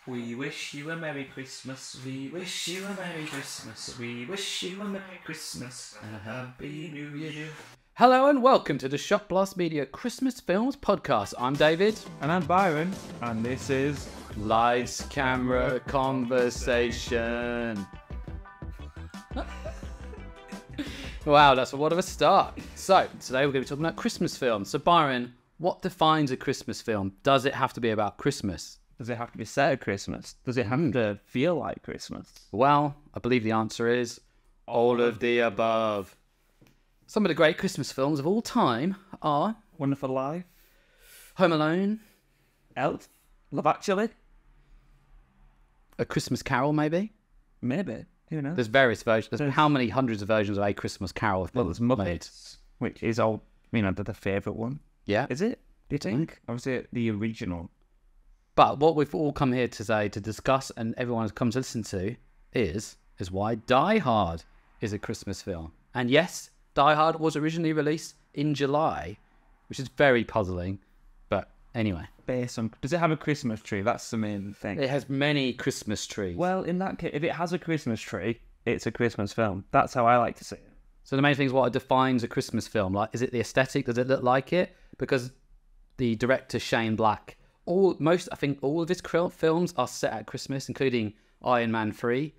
We wish you a Merry Christmas, we wish you a Merry Christmas, we wish you a Merry Christmas and a Happy New Year. Hello and welcome to the Shot Blast Media Christmas Films Podcast. I'm David. And I'm Byron, and this is Lights, Camera, Conversation. Wow, that's what of a start. So, today we're going to be talking about Christmas films. So, Byron, what defines a Christmas film? Does it have to be about Christmas? Does it have to be set at Christmas? Does it have to feel like Christmas? Well, I believe the answer is all of the above. Some of the great Christmas films of all time are Wonderful Life, Home Alone, Elf, Love Actually, A Christmas Carol, maybe. maybe. Who knows? There's various versions. There's how many hundreds of versions of A Christmas Carol? Well, there's Muppets, which is all, the favourite one. Yeah. Is it? Do you think? Or is it the original? But what we've all come here today to discuss and everyone has come to listen to is why Die Hard is a Christmas film. And yes, Die Hard was originally released in July, which is very puzzling. But anyway. Based on... Does it have a Christmas tree? That's the main thing. It has many Christmas trees. Well, in that case, if it has a Christmas tree, it's a Christmas film. That's how I like to see it. So the main thing is what defines a Christmas film. Like, is it the aesthetic? Does it look like it? Because the director, Shane Black... I think all of his films are set at Christmas, including Iron Man 3.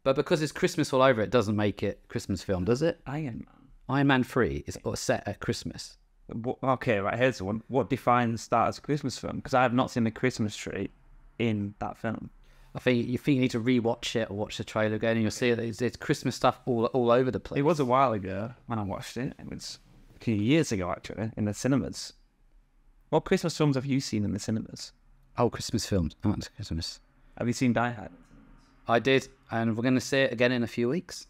But because it's Christmas all over, it doesn't make it a Christmas film, does it? Iron Man 3 is set at Christmas. Okay, right, here's the one. What defines that as a Christmas film? Because I have not seen the Christmas tree in that film. I think you need to rewatch it or watch the trailer again, and you'll see that it's Christmas stuff all over the place. It was a while ago when I watched it. It was a few years ago, actually, in the cinemas. What Christmas films have you seen in the cinemas? Oh, Christmas films. Oh, it's Christmas. Have you seen Die Hard? I did, and we're going to see it again in a few weeks.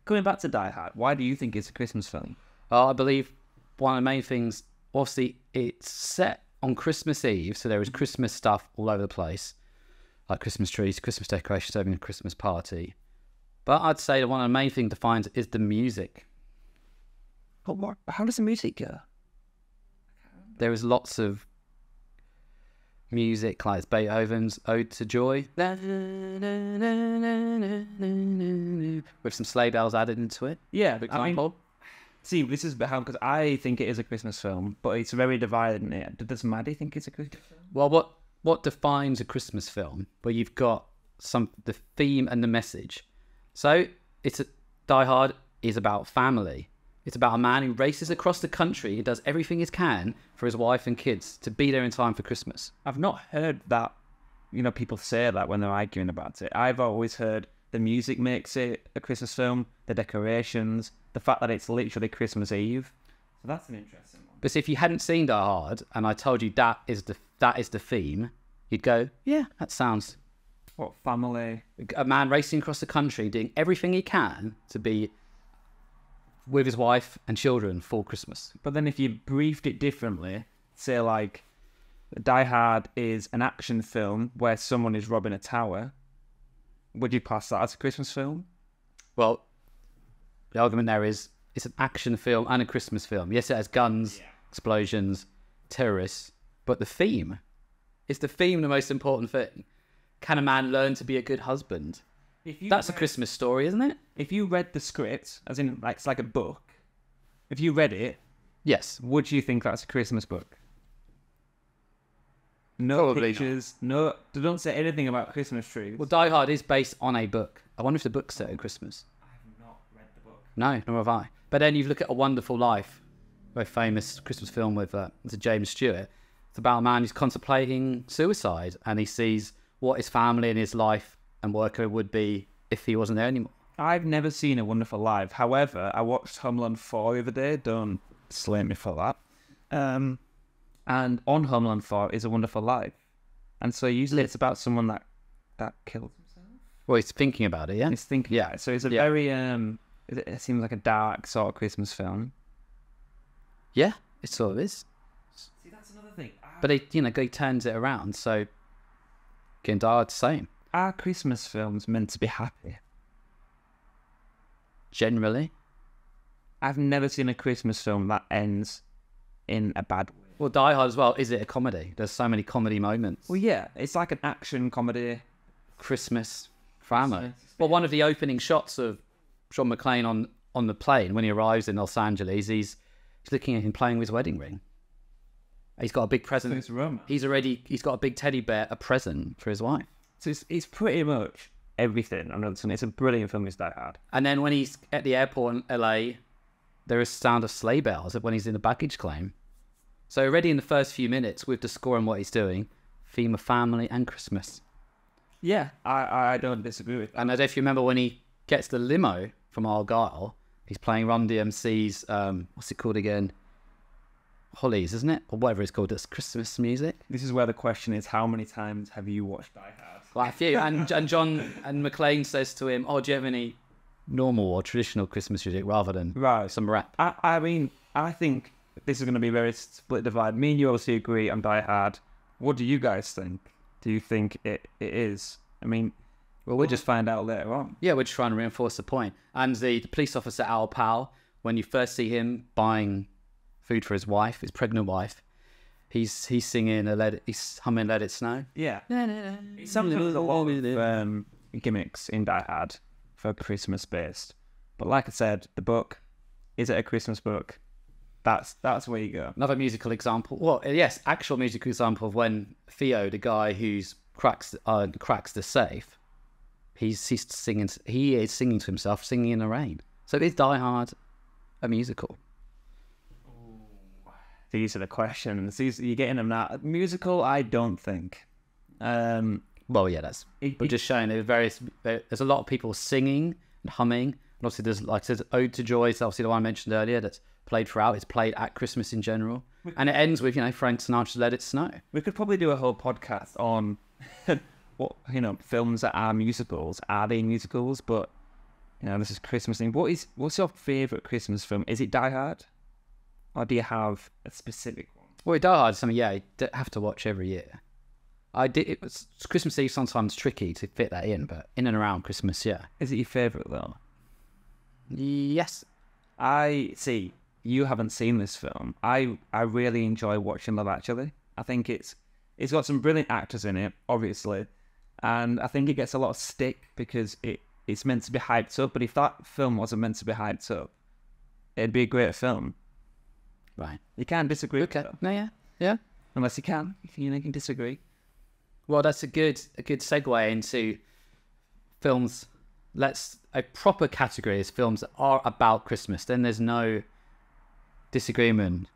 Coming back to Die Hard, why do you think it's a Christmas film? I believe one of the main things, obviously, it's set on Christmas Eve, so there is Christmas stuff all over the place, like Christmas trees, Christmas decorations, having a Christmas party. But I'd say that one of the main things defines is the music. How does the music go? There is lots of music, like Beethoven's Ode to Joy, with some sleigh bells added into it. Yeah, for example. See, this is because I think it is a Christmas film, but it's very divided in it. Does Maddie think it's a Christmas film? Well, what defines a Christmas film? Where you've got the theme and the message. So Die Hard is about family. It's about a man who races across the country. He does everything he can for his wife and kids to be there in time for Christmas. I've not heard that, people say that when they're arguing about it. I've always heard the music makes it a Christmas film, the decorations, the fact that it's literally Christmas Eve. So that's an interesting one. But if you hadn't seen Die Hard and I told you that is the theme, you'd go, yeah, that sounds... What, family? A man racing across the country doing everything he can to be with his wife and children for Christmas. But then if you briefed it differently, say like Die Hard is an action film where someone is robbing a tower, would you class that as a Christmas film? Well, the argument there is it's an action film and a Christmas film. Yes, it has guns, explosions, terrorists, but the theme, is the theme the most important thing? Can a man learn to be a good husband? That's a Christmas story, isn't it? If you read the script, as in, like, it's like a book, if you read it, yes, would you think that's a Christmas book? No Probably pictures, no, they don't say anything about Christmas trees. Well, Die Hard is based on a book. I wonder if the book's set at Christmas. I have not read the book. No, nor have I. But then you look at A Wonderful Life, a very famous Christmas film with James Stewart. It's about a man who's contemplating suicide, and he sees what his family and his life and work would be if he wasn't there anymore. I've never seen A Wonderful Life. However, I watched Home Alone 4 the other day. Don't slay me for that. And on Home Alone 4 is A Wonderful Life. And so usually it's about someone that kills himself. Well, he's thinking about it, yeah? He's thinking, yeah. So it's a very, it seems like a dark sort of Christmas film. Yeah, it sort of is. See, that's another thing. But he turns it around, so again, Die Hard's the same. Are Christmas films meant to be happy? Generally. I've never seen a Christmas film that ends in a bad way. Well, Die Hard as well. Is it a comedy? There's so many comedy moments. Well, yeah, it's like an action comedy. Christmas family. Well, one of the opening shots of John McClane on the plane when he arrives in Los Angeles, he's looking at him playing with his wedding ring. He's got a big present. He's got a big teddy bear, a present for his wife. So it's pretty much everything. It's a brilliant film, is Die Hard. And then when he's at the airport in LA, there is sound of sleigh bells when he's in the baggage claim. So already in the first few minutes, with the score and what he's doing, theme of family and Christmas. Yeah, I don't disagree with that. And I don't know if you remember when he gets the limo from Argyle, he's playing Run DMC's, what's it called again? Hollies, isn't it? Or whatever it's called, it's Christmas music. This is where the question is, how many times have you watched Die Hard? Like a few. And John and McClane says to him, oh, do you have any normal or traditional Christmas music rather than some rap? I mean, I think this is going to be very split divide. Me and you obviously agree on Die Hard. What do you guys think? Do you think it is? I mean, well, we'll just find out later on. Yeah, we're just trying to reinforce the point. And the police officer, Al Powell, when you first see him buying food for his wife, his pregnant wife, he's singing, he's humming Let It Snow. Yeah. It's something with a lot of gimmicks in Die Hard for Christmas based. But like I said, the book, is it a Christmas book? That's where you go. Another musical example. Well, yes, actual musical example of when Theo, the guy who's cracks the safe, he is singing to himself, singing in the rain. So is Die Hard a musical? These are the questions. You're getting them now. Musical, I don't think. Well, yeah, but just showing there's a lot of people singing and humming. And obviously, there's, like I said, Ode to Joy is obviously the one I mentioned earlier that's played throughout. It's played at Christmas in general. And it ends with, Frank Sinatra's Let It Snow. We could probably do a whole podcast on what, films that are musicals. Are they musicals? But, this is Christmas thing. What's your favourite Christmas film? Is it Die Hard? Or do you have a specific one? Well, Die Hard is something, I have to watch every year. It was Christmas Eve sometimes tricky to fit that in, but in and around Christmas, yeah. Is it your favourite though? Yes. I see. You haven't seen this film. I really enjoy watching Love Actually. I think it's got some brilliant actors in it, obviously, and I think it gets a lot of stick because it's meant to be hyped up. But if that film wasn't meant to be hyped up, it'd be a great film. Right. You can't disagree. Okay. No, yeah. Unless you can. You can disagree. Well, that's a good segue into films. A proper category is films that are about Christmas. Then there's no disagreement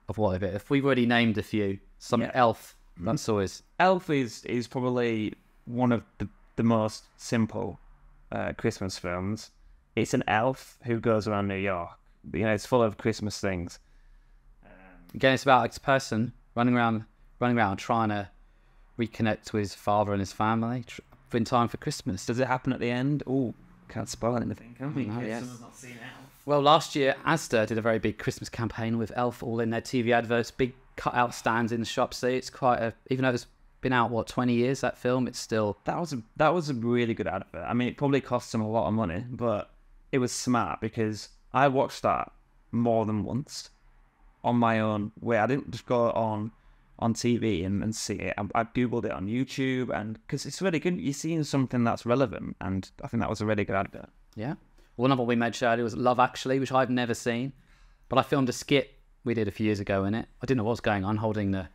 of what of it. If we've already named a few, Elf. That's always Elf is probably one of the most simple Christmas films. It's an elf who goes around New York. It's full of Christmas things. Again, it's about a person running around trying to reconnect with his father and his family in time for Christmas. Does it happen at the end? Oh, can't spoil anything, can we? Oh, yes. Someone's not seen Elf. Well, last year, Asda did a very big Christmas campaign with Elf all in their TV adverts, big cut-out stands in the shop. So it's quite even though it's been out, 20 years, that film, it's still... That was a really good advert. I mean, it probably cost them a lot of money, but it was smart because I watched that more than once on my own way. I didn't just go on TV and see it. I googled it on YouTube, and because it's really good. You're seeing something that's relevant, and I think that was a really good advert. Yeah. One of what we mentioned earlier was Love Actually, which I've never seen, but I filmed a skit we did a few years ago in it. I didn't know what was going on, holding the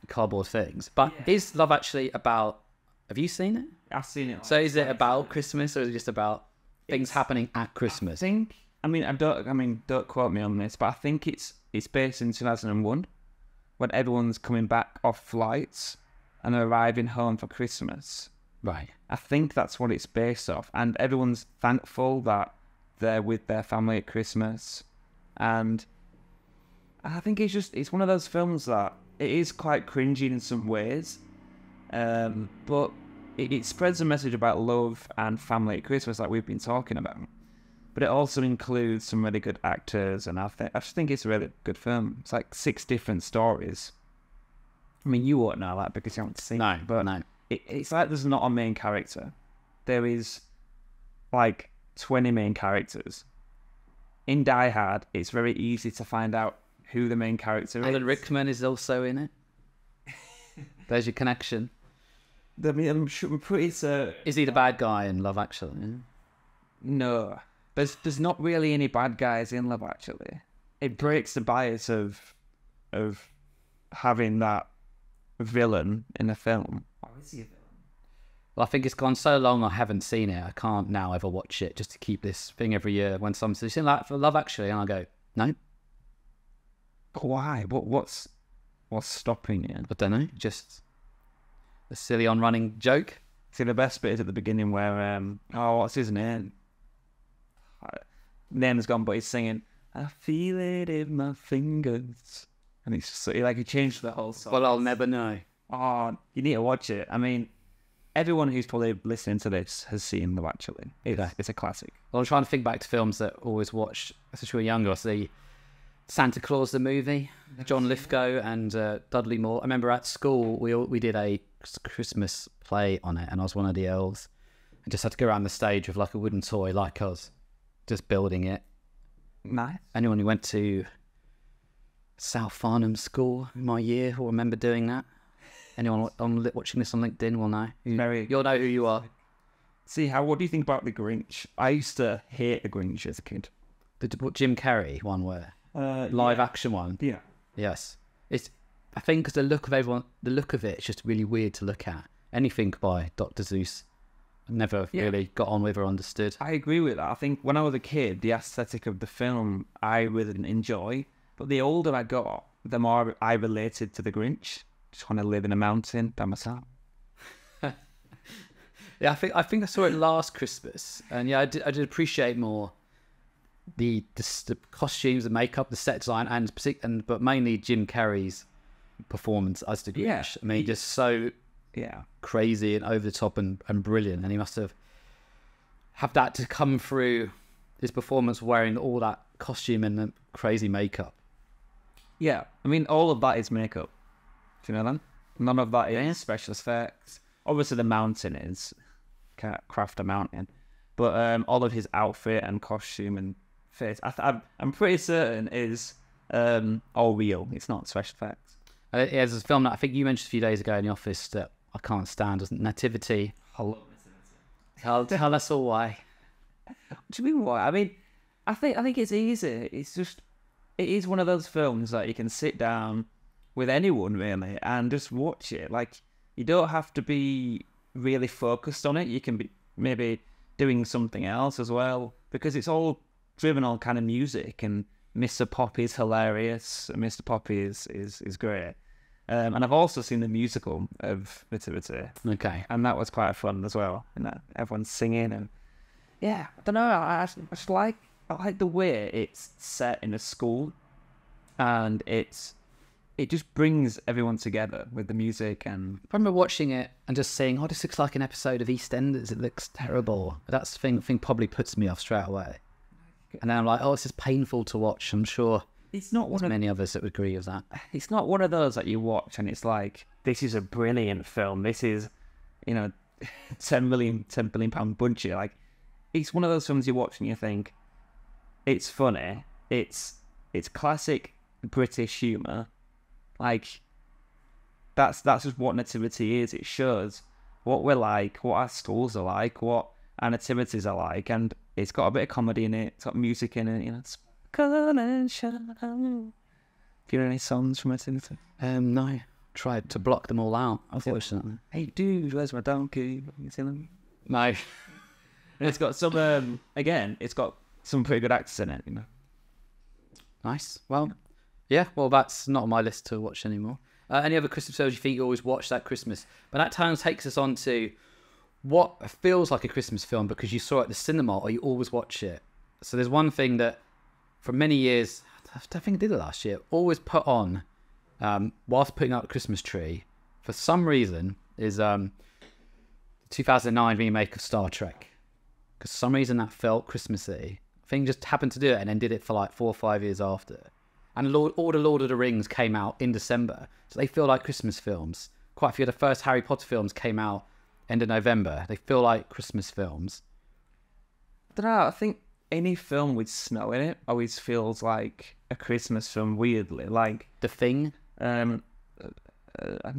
cardboard things. But is Love Actually about... Have you seen it? I've seen it. So is it about Christmas, or is it just about things happening at Christmas? Don't quote me on this, but I think it's based in 2001 when everyone's coming back off flights and arriving home for Christmas. Right. I think that's what it's based off, and everyone's thankful that they're with their family at Christmas. And I think it's one of those films that it is quite cringy in some ways, but it spreads a message about love and family at Christmas like we've been talking about. But it also includes some really good actors, and I just think it's a really good film. It's like 6 different stories. I mean, you won't know that because you haven't seen it. But no. It's like there's not a main character. There is like 20 main characters. In Die Hard, it's very easy to find out who the main character Alan is. Rickman is also in it. There's your connection. I mean, I'm pretty certain. Is he the bad guy in Love Actually? No, there's not really any bad guys in Love Actually. It breaks the bias of having that villain in a film. Oh, is he a villain? Well, I think it's gone so long I haven't seen it. I can't now ever watch it just to keep this thing every year when someone says, like, for Love Actually, and I go, no. Why? What's stopping you? I don't know. Just a silly on-running joke. See, the best bit is at the beginning where, what's his name? Name's gone, but he's singing, I feel it in my fingers. And it's just, he changed the whole song. Well, I'll never know. Oh, you need to watch it. I mean, everyone who's probably listening to this has seen Love Actually. It's a classic. Well, I'm trying to think back to films that I always watched, especially when we were younger. So the Santa Claus the movie, John Lithgow and Dudley Moore. I remember at school we did a Christmas play on it, and I was one of the elves, and just had to go around the stage with like a wooden toy, like us, just building it. Nice. Anyone who went to South Farnham School in my year will remember doing that. Anyone watching this on LinkedIn will know. You'll know who you are. See, what do you think about The Grinch? I used to hate The Grinch as a kid. The Jim Carrey one where live action one. Yeah. Yes. I think because the look of it, it's just really weird to look at. Anything by Dr. Seuss, I never really got on with or understood. I agree with that. I think when I was a kid, the aesthetic of the film I really didn't enjoy. But the older I got, the more I related to The Grinch. Just want to live in a mountain by myself. Yeah, I think I saw it last Christmas, and I did appreciate more the costumes, the makeup, the set design, but mainly Jim Carrey's performance as the Grinch. Yeah. I mean, just so crazy and over the top and brilliant, and he must have that to come through his performance wearing all that costume and the crazy makeup. Yeah, I mean, all of that is makeup. Do you know that? None of that is special effects. Obviously, the mountain is. Can't craft a mountain. But all of his outfit and costume and face, I'm pretty certain is all real. It's not special effects. There's a film that I think you mentioned a few days ago in the office that I can't stand, wasn't it? Nativity. Hello, Nativity. Tell us all why. What do you mean why? I mean, I think it's easy. It's just, it is one of those films that you can sit down with anyone really and just watch it. Like, you don't have to be really focused on it. You can be maybe doing something else as well, because it's all driven on kind of music, and Mr. Poppy is hilarious. Mr. Poppy is great. And I've also seen the musical of Nativity. Okay. And that was quite fun as well. And everyone's singing, and I don't know, I like the way it's set in a school, and it just brings everyone together with the music. And I remember watching it and just saying, this looks like an episode of EastEnders. It looks terrible. That's the thing probably puts me off straight away. And then I'm like, this is painful to watch. I'm sure it's not there's many others that would agree with that. It's not one of those that you watch and it's like, this is a brilliant film. This is, £10 billion pound budget. Like, it's one of those films you watch and you think, it's funny. It's classic British humour. Like, that's just what Nativity is. It shows what we're like, what our schools are like, what our nativities are like, and it's got a bit of comedy in it. It's got music in it. Sparkle and shine. Do you know any songs from Nativity? No. Tried to block them all out, unfortunately. Hey dude, where's my donkey? You see them? No. And it's got some. It's got some pretty good actors in it. Nice. Well. Yeah, well, that's not on my list to watch anymore. Any other Christmas films you think you always watch that Christmas? But that kind of takes us on to what feels like a Christmas film because you saw it at the cinema or you always watch it. So there's one thing that for many years, I don't think I did it last year, always put on whilst putting up the Christmas tree, for some reason, is 2009 remake of Star Trek. Because for some reason that felt Christmassy. I think just happened to do it and then did it for like 4 or 5 years after. And all the Lord of the Rings came out in December. So they feel like Christmas films. Quite a few of the first Harry Potter films came out end of November. They feel like Christmas films. I don't know. I think any film with snow in it always feels like a Christmas film weirdly. Like, The Thing. I'm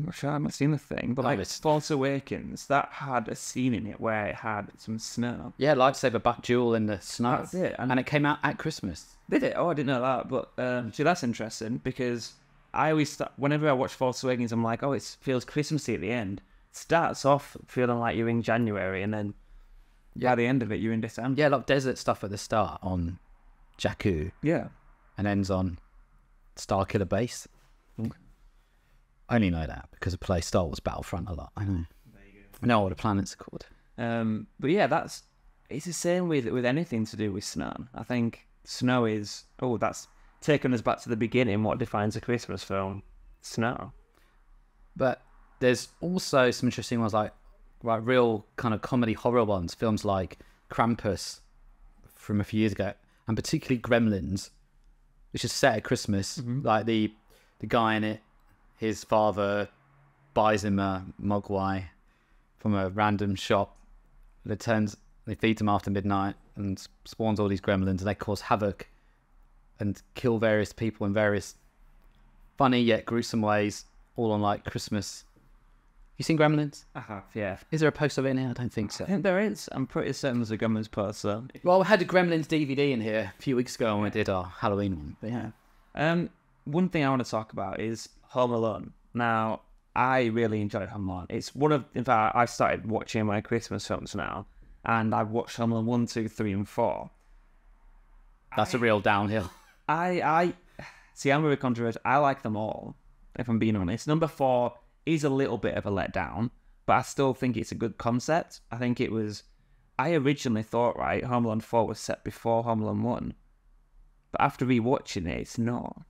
not sure, I've not seen The Thing, but like Force Awakens, that had a scene in it where it had some snow. Yeah, lightsaber back duel in the snow. That's it. And it came out at Christmas. Did it? Oh, I didn't know that. But see, that's interesting because I always whenever I watch Force Awakens, I'm like, oh, it feels Christmassy at the end. It starts off feeling like you're in January, and then by the end of it, you're in December. Yeah, like desert stuff at the start on Jakku. Yeah. And ends on Starkiller Base. I only know that because I play Star Wars Battlefront a lot. I know. There you go. I know what the planets are called. But yeah, it's the same with anything to do with snow. I think snow is that's taking us back to the beginning. What defines a Christmas film? Snow. But there's also some interesting ones like real kind of comedy horror ones. Films like Krampus from a few years ago, and particularly Gremlins, which is set at Christmas. Like the guy in it, his father buys him a mogwai from a random shop. They feed him after midnight and spawns all these gremlins, and they cause havoc and kill various people in various funny yet gruesome ways, all on like Christmas. You seen Gremlins? I have, yeah. Is there a poster of it in here? I don't think so. I think there is. I'm pretty certain there's a Gremlins poster. Well, we had a Gremlins DVD in here a few weeks ago when we did our Halloween one. But yeah. One thing I want to talk about is Home Alone. Now, I really enjoyed Home Alone. It's in fact, I've started watching my Christmas films now, and I've watched Home Alone 1, 2, 3, and 4. That's a real downhill. I see, I'm very controversial. I like them all, if I'm being honest. Number 4 is a little bit of a letdown, but I still think it's a good concept. I think I originally thought, Home Alone 4 was set before Home Alone 1. But after rewatching it, it's not.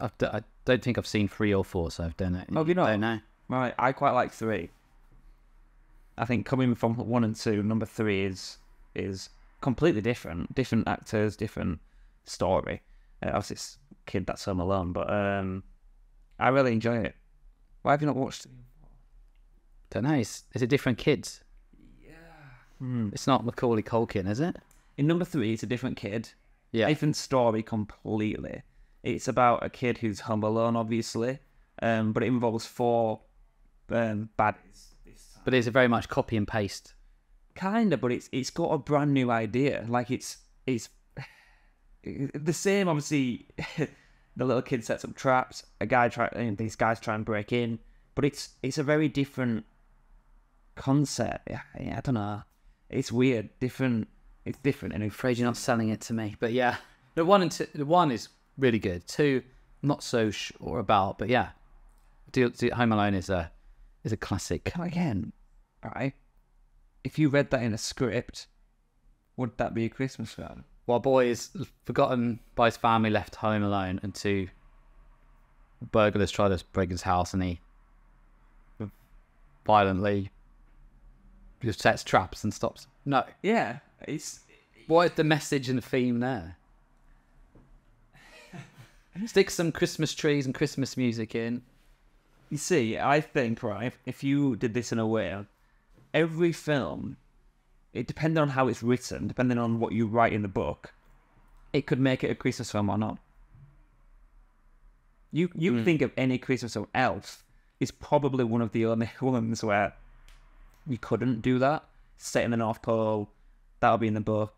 I don't think I've seen 3 or 4, so I've done it. Oh, have you not? Don't know. Right, I quite like 3. I think coming from 1 and 2, number 3 is completely different. Different actors, different story. Obviously, it's a kid that's Home Alone, but I really enjoy it. Why have you not watched it? Don't know. Is it different kids? Yeah. It's not Macaulay Culkin, is it? In number 3, it's a different kid. Yeah. Different story completely. It's about a kid who's home alone, obviously, but it involves 4 baddies. But is it very much copy and paste? Kinda, but it's got a brand new idea. Like it's the same. Obviously, the little kid sets up traps. These guys try and break in, but it's a very different concept. Yeah, I don't know. It's weird, different. It's different. And I'm afraid you're not selling it to me. But yeah, the 1 and 2. The 1 is really good. 2, not so sure about. But yeah, Home Alone is a classic. Again, right? If you read that in a script, would that be a Christmas film? Well, a boy is forgotten by his family, left home alone, and 2 burglars try to break his house, and he violently just sets traps and stops. No. Yeah, What is the message and the theme there? Stick some Christmas trees and Christmas music in. You see, I think, if you did this in a way, every film, it depending on how it's written, depending on what you write in the book, it could make it a Christmas film or not. You think of any Christmas film, Elf is probably one of the only ones where you couldn't do that. Set in the North Pole, that'll be in the book.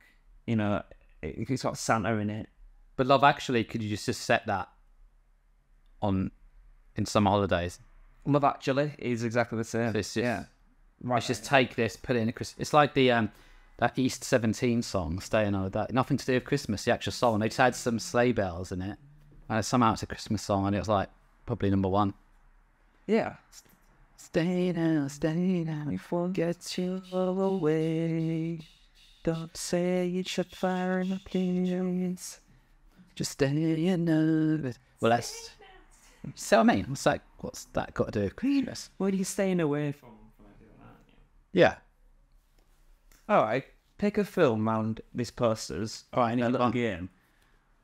You know, it's got Santa in it. But Love Actually, could you just set that in summer holidays? Love Actually is exactly the same. So it's just, yeah. Let's just take this, put it in a Christmas. It's like the that East 17 song, Staying on That. Nothing to do with Christmas, the actual song. They just had some sleigh bells in it. And somehow it's a Christmas song, and it was like probably number 1. Yeah. Stay now, forget you away. Don't say you should fire in a place. Just stay in love. Well, that's... So I mean, what's that got to do with Christmas? What are you staying away from? Yeah. All right. Pick a film around these posters. All right, a little game.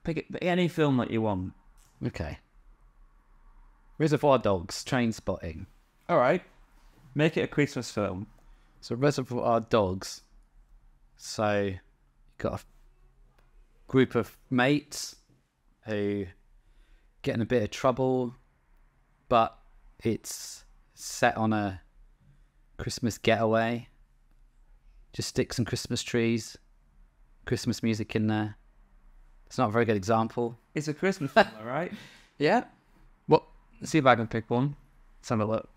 Pick any film that you want. Okay. Reservoir Dogs, Train Spotting. All right. Make it a Christmas film. So Reservoir Dogs. So you've got a group of mates. who get in a bit of trouble, but it's set on a Christmas getaway. Just stick some Christmas trees, Christmas music in there. It's not a very good example. It's a Christmas film, all right? Yeah. Well, let's see if I can pick one. Let's have a look.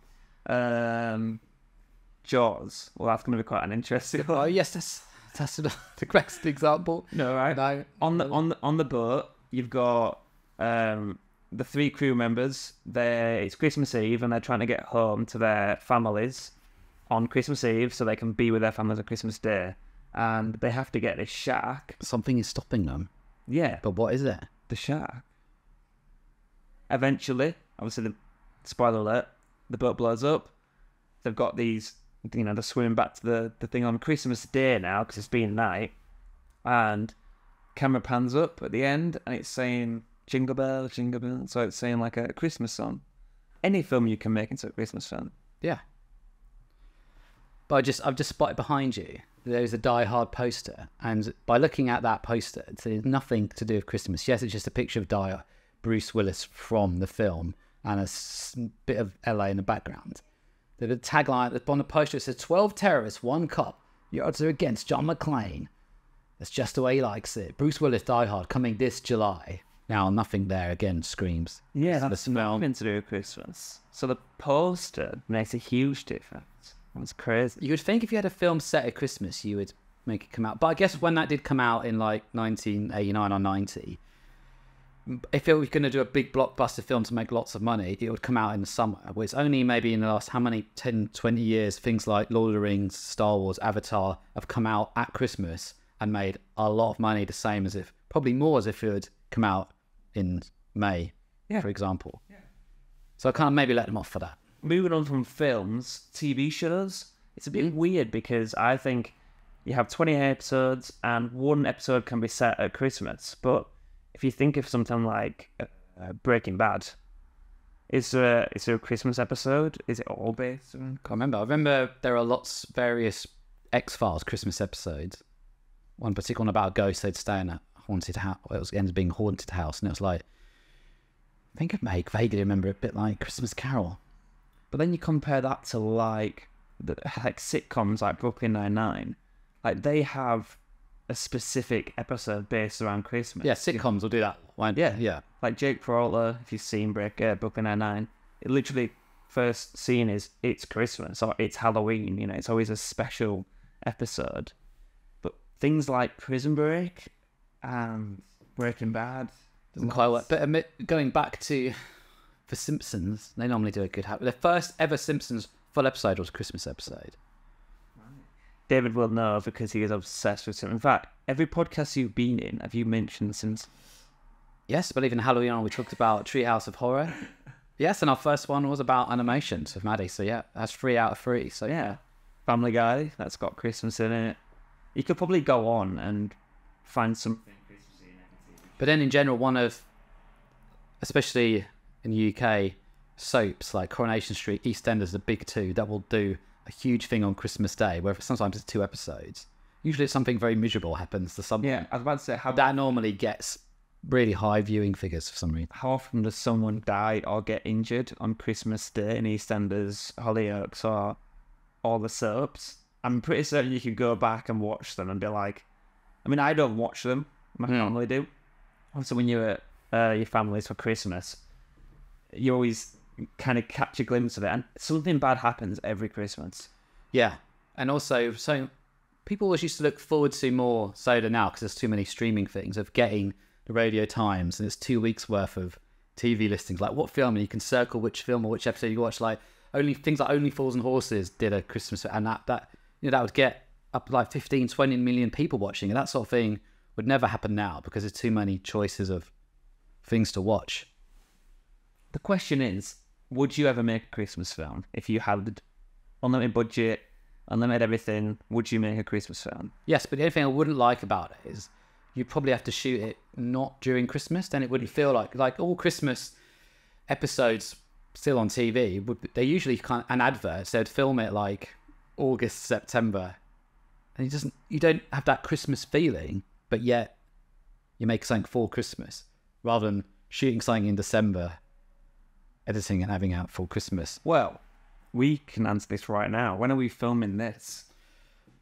Jaws. Well, that's going to be quite an interesting one. Oh yes, that's the correct example. No, right? No. On the boat, you've got the 3 crew members. It's Christmas Eve, and they're trying to get home to their families on Christmas Eve so they can be with their families on Christmas Day. And they have to get this shark. Something is stopping them. Yeah, But what is it? the shark. Eventually, obviously, spoiler alert, the boat blows up. They've got these, they're swimming back to the thing on Christmas Day now because it's been night. And camera pans up at the end and it's saying Jingle Bell, Jingle Bell. So it's saying like a Christmas song. Any film you can make into a Christmas film. Yeah. But I've just spotted behind you. There's a Die Hard poster, and by looking at that poster, it's nothing to do with Christmas. Yes, it's just a picture of Bruce Willis from the film, and a bit of LA in the background. The tagline on the poster, it says 12 terrorists, 1 cop. The odds are against John McClane. That's just the way he likes it. Bruce Willis, Die Hard, coming this July. Now, nothing there again screams. Yeah, that's nothing to do with Christmas. So the poster makes a huge difference. That's crazy. You would think if you had a film set at Christmas, you would make it come out. But I guess when that did come out in like 1989 or 90, if it was going to do a big blockbuster film to make lots of money, it would come out in the summer. Where it's only maybe in the last, 10, 20 years, things like Lord of the Rings, Star Wars, Avatar have come out at Christmas and made a lot of money, the same as if, probably more as if it would come out in May, for example. Yeah. So I kind of maybe let them off for that. Moving on from films, TV shows, it's a bit weird because I think you have 20 episodes and one episode can be set at Christmas. But if you think of something like Breaking Bad, is there a Christmas episode? Is it all based on... Can't remember. I remember there are various X-Files Christmas episodes. One particular one about a ghost they'd stay in a haunted house. It ended up being a haunted house, and it was like, I think I vaguely remember a bit like Christmas Carol. But then you compare that to like sitcoms like Brooklyn Nine-Nine, like they have a specific episode based around Christmas. Yeah, sitcoms will do that. Yeah. Like Jake Peralta, if you've seen Brooklyn Nine-Nine, it literally first scene is it's Christmas or it's Halloween. It's always a special episode. But things like Prison Break and Breaking Bad doesn't quite work. But going back to The Simpsons, they normally do a good the first ever Simpsons full episode was a Christmas episode. David will know because he is obsessed with Simpsons. In fact, every podcast you've been in, have you mentioned Simpsons? Yes, but even Halloween we talked about Treehouse of Horror. Yes, and our first one was about animations with Maddie. So yeah, that's 3 out of 3. So yeah, Family Guy, that's got Christmas in it. You could probably go on and find something Christmassy in it. But then in general, especially in the UK, soaps like Coronation Street, EastEnders, the big 2 that will do a huge thing on Christmas Day, where sometimes it's 2 episodes. Usually it's something very miserable happens to something. Yeah, I was about to say that normally gets really high viewing figures for some reason. How often does someone die or get injured on Christmas Day in EastEnders, Hollyoaks, or all the soaps? I'm pretty certain you could go back and watch them and be like, I mean, I don't watch them. My family do. Also, when you're at your families for Christmas, you always kind of catch a glimpse of it, and something bad happens every Christmas. Yeah, and also, so people always used to look forward to more so than now, because there's too many streaming things, of getting the Radio Times, and it's 2 weeks worth of TV listings, like what film, and you can circle which film or which episode you watch. Like things like Only Fools and Horses did a Christmas, and that would get up like 15, 20 million people watching, and that sort of thing would never happen now because there's too many choices of things to watch. The question is, would you ever make a Christmas film? If you had unlimited budget, unlimited everything, would you make a Christmas film? Yes, but the only thing I wouldn't like about it is you'd probably have to shoot it not during Christmas, then it wouldn't feel like all Christmas episodes still on TV, they usually kind of, an advert, so they'd film it like August, September, and you don't have that Christmas feeling, but yet you make something for Christmas. rather than shooting something in December, editing and having out for Christmas. Well, we can answer this right now. When are we filming this?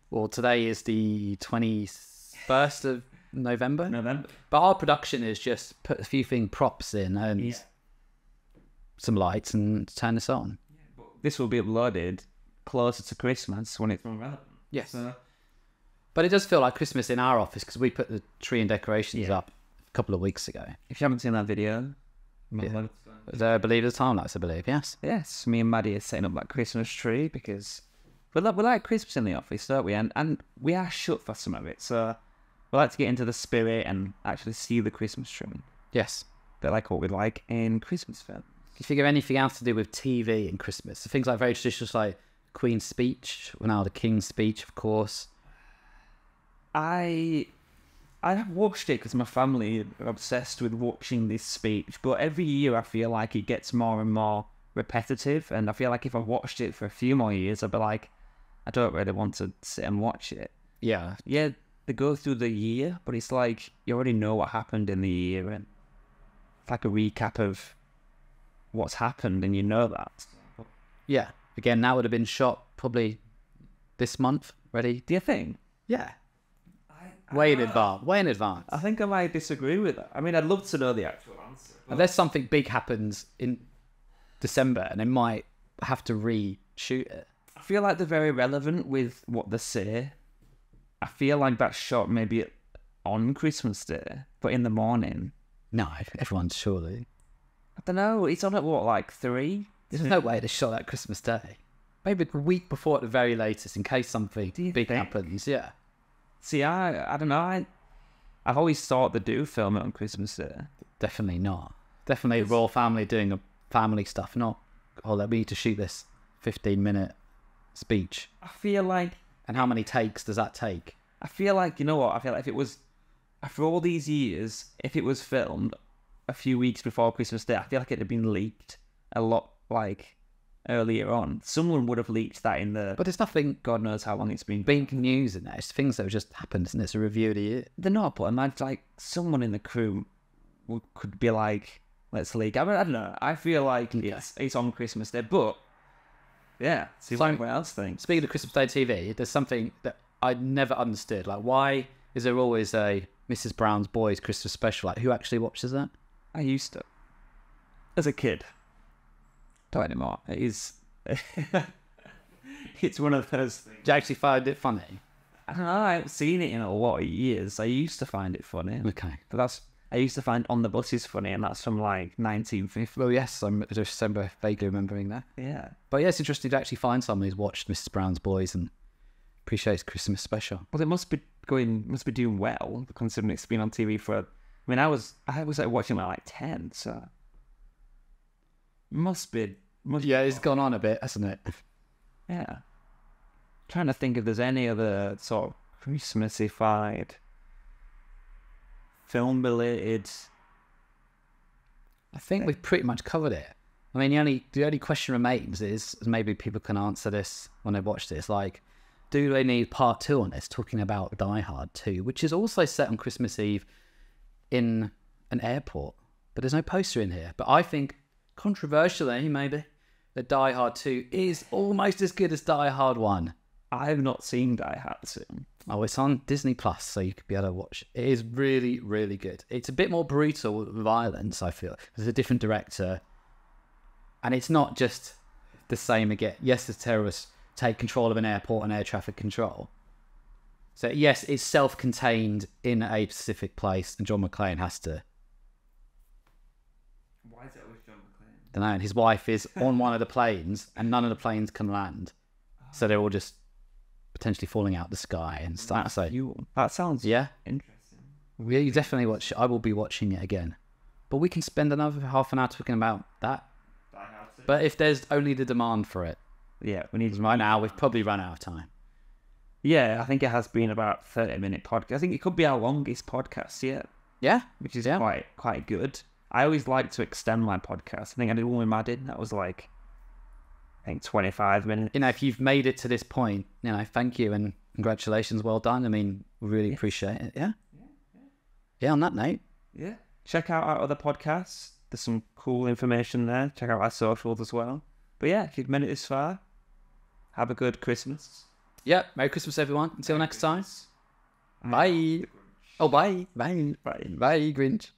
Well, today is the 21st of November. November. But our production is just put a few props in and some lights and turn this on. This will be uploaded closer to Christmas when it's more relevant. Yes. So, But it does feel like Christmas in our office because we put the tree and decorations up a couple of weeks ago. if you haven't seen that video, I believe the time lapse, I believe, yes. yes, me and Maddie are setting up that Christmas tree because we like Christmas in the office, don't we? And we are shut for some of it, so we like to get into the spirit and actually see the Christmas tree. Yes. Bit like what we like in Christmas film. Do you figure anything else to do with TV and Christmas? So things like very traditional, like Queen's speech, now the King's speech, of course. I have watched it because my family are obsessed with watching this speech, but every year I feel like it gets more and more repetitive, and I feel like if I watched it for a few more years, I'd be like, I don't really want to sit and watch it. Yeah. Yeah, they go through the year, but it's like you already know what happened in the year, and it's like a recap of what's happened, and you know that. Yeah. Again, that would have been shot probably this month, ready? Do you think? Yeah. Way in advance. Way in advance. I think I might disagree with that. I mean, I'd love to know the actual answer. Unless something big happens in December and they might have to reshoot it. I feel like they're very relevant with what they say. I feel like that's shot maybe on Christmas Day, but in the morning. No, everyone's surely. I don't know. It's on at what, like 3? There's no way to shot that Christmas Day. Maybe a week before at the very latest, in case something big happens. Yeah. See, I don't know. I've always thought they do film it on Christmas Day. Definitely not. Definitely royal family doing a family stuff. Not, we need to shoot this 15-minute speech. I feel like... And how many takes does that take? I feel like, you know what? I feel like if it was... After all these years, if it was filmed a few weeks before Christmas Day, I feel like it had been leaked a lot, like, earlier on. Someone would have leaked that in the... But there's nothing... God knows how long it's been. Big news in there. It's things that have just happened, isn't it? It's a review of the year. They're not, but imagine, like, someone in the crew could be like, let's leak. I mean, I don't know. I feel like it's on Christmas Day, but... Yeah, see what everyone else thinks. Speaking of Christmas Day TV, there's something that I never understood. Like, why is there always a Mrs. Brown's Boys Christmas special? Like, who actually watches that? I used to. As a kid. Don't anymore. It is... It's one of those things. Do you actually find it funny? I don't know. I haven't seen it in a lot of years. I used to find it funny. Okay. But I used to find On the Buses funny, and that's from like 1950. Well, yes, I'm just vaguely remembering that. Yeah. But yeah, it's interesting to actually find someone who's watched Mrs. Brown's Boys and appreciates Christmas special. Well, it must be doing well, considering it's been on TV for... I mean, I was like watching it at like 10, so... Must be... Yeah, it's gone on a bit, hasn't it? Yeah. Trying to think if there's any other sort of Christmassy-fied film-related... I think we've pretty much covered it. I mean, the only question remains is maybe people can answer this when they watch this. Like, do they need part 2 on this, talking about Die Hard 2, which is also set on Christmas Eve in an airport. But there's no poster in here. But I think, controversially, maybe, that Die Hard 2 is almost as good as Die Hard 1. I've not seen Die Hard 2. Oh, it's on Disney Plus, so you could be able to watch. It is really, really good. It's a bit more brutal violence, I feel. There's a different director. And it's not just the same again. Yes, the terrorists take control of an airport and air traffic control. So, yes, it's self-contained in a specific place, and John McClane has to... Why is it always John McClane? I don't know, and his wife is on one of the planes, and none of the planes can land. So they're all just potentially falling out the sky and stuff. That sounds interesting. Yeah, you definitely watch it. I will be watching it again. But we can spend another half an hour talking about that. But if there's only the demand for it. Yeah, we need... Right now, we've probably run out of time. Yeah, I think it has been about 30-minute podcast. I think it could be our longest podcast yet. Yeah? Which is quite good. I always like to extend my podcast. I think I did one with Maddie. That was like, I think 25 minutes. You know, if you've made it to this point, you know, thank you and congratulations. Well done. I mean, we really appreciate it. Yeah? Yeah, on that note. Yeah. check out our other podcasts. There's some cool information there. Check out our socials as well. But yeah, if you've made it this far, have a good Christmas. Yeah, Merry Christmas, everyone. Until next time. Bye. Oh, bye. Bye. Bye. Bye, Grinch.